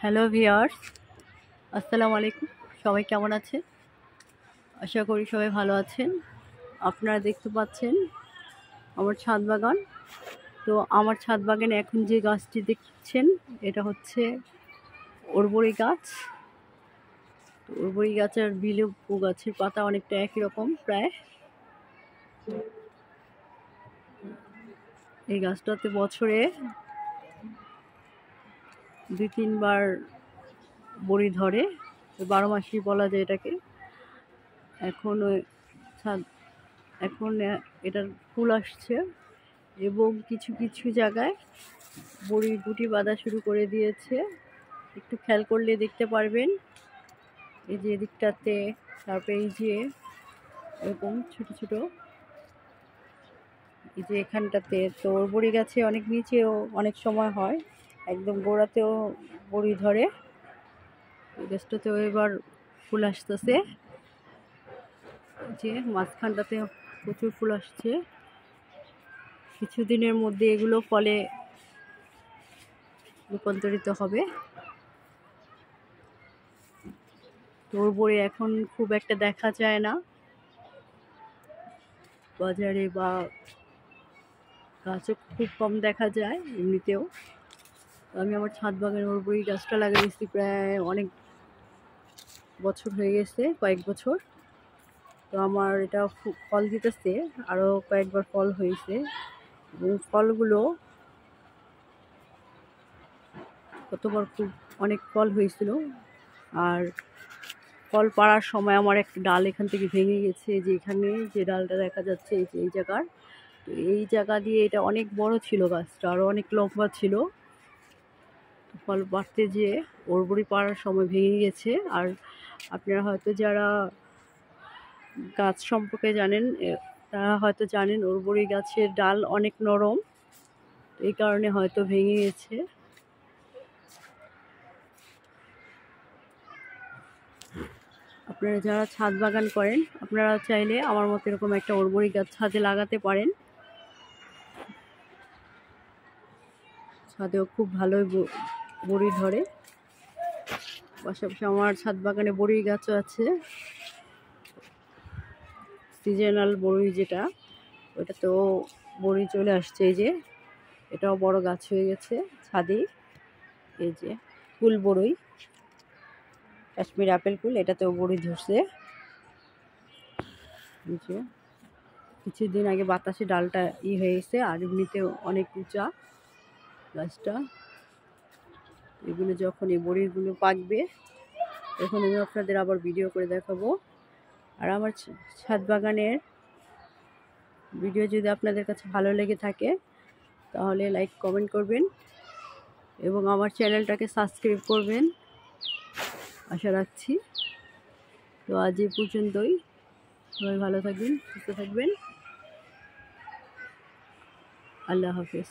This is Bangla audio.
হ্যালো ভিউয়ার্স, আসসালামু আলাইকুম। সবাই কেমন আছেন? আশা করি সবাই ভালো আছেন। আপনারা দেখতে পাচ্ছেন আমার ছাদ বাগান। তো আমার ছাদ বাগানে এখন যে গাছটি দেখছেন এটা হচ্ছে অর্বরী গাছ। তো অর্বরী গাছের বিলুপ্ত গাছের পাতা অনেকটা একই রকম প্রায়। এই গাছটাতে বছরে 2-3 বার বড়ি ধরে, 12 মাসই বলা যায় এটাকে। এখন এটার ফুল আসছে এবং কিছু কিছু জায়গায় বড়ির গুটি বাঁধা শুরু করে দিয়েছে। একটু খেয়াল করলে দেখতে পারবেন, এই যে এদিকটাতে, তারপরে এই যে এরকম ছোট ছোট, এই যে এখানটাতে। তো বড়ি গাছে অনেক নিচেও অনেক সময় হয়, একদম গোড়াতেও বড়ি ধরে। এই গাছটাতেও এবার ফুল আসতেছে, যে মাঝখানটাতে প্রচুর ফুল আসছে। কিছুদিনের মধ্যে এগুলো ফলে রূপান্তরিত হবে। বড়ি এখন খুব একটা দেখা যায় না বাজারে, বা গাছও খুব কম দেখা যায় এমনিতেও। আমি আমার ছাদ বাগানে বড়ি গাছটা লাগিয়েছি প্রায় অনেক বছর হয়ে গেছে, কয়েক বছর। তো আমার এটা ফল দিতেছে, আরও কয়েকবার ফল হয়েছে এবং ফলগুলো কতবার খুব অনেক ফল হয়েছিল। আর ফল পাড়ার সময় আমার একটা ডাল এখান থেকে ভেঙে গেছে, যে এখানে যে ডালটা দেখা যাচ্ছে এই জায়গার। তো এই জায়গা দিয়ে এটা অনেক বড় ছিল গাছটা, আরও অনেক লম্বা ছিল। ফল পাড়তে যেয়ে বড়ি পাড়ার সময় ভেঙে গেছে। আর আপনারা হয়তো যারা গাছ সম্পর্কে জানেন তারা হয়তো জানেন বড়ি গাছের ডাল অনেক নরম, এই কারণে হয়তো ভেঙে গেছে। আপনারা যারা ছাদ বাগান করেন, আপনারা চাইলে আমার মতো এরকম একটা বড়ি গাছ ছাদে লাগাতে পারেন। ছাদেও খুব ভালোই বড়ি ধরে। পাশাপাশি আমার ছাদ বাগানে বড়ি গাছও আছে, সিজনাল বড়ি যেটা, ওটাতেও বড়ি চলে আসছে। এই যে এটাও বড় গাছ হয়ে গেছে ছাদে। এই যে ফুল বড়ই, কাশ্মীর আপেল ফুল, এটাতেও বড়ি ধরছে। যে কিছুদিন আগে বাতাসে ডালটা হয়ে গেছে, আর এমনিতেও অনেক উঁচা গাছটা। এগুলো যখন এই বড়িগুলো পাকবে তখন আমি আপনাদের আবার ভিডিও করে দেখাবো। আর আমার ছাদ বাগানের ভিডিও যদি আপনাদের কাছে ভালো লেগে থাকে তাহলে লাইক কমেন্ট করবেন এবং আমার চ্যানেলটাকে সাবস্ক্রাইব করবেন আশা রাখছি। তো আজ এই পর্যন্তই। সবাই ভালো থাকবেন, সুস্থ থাকবেন। আল্লাহ হাফেজ।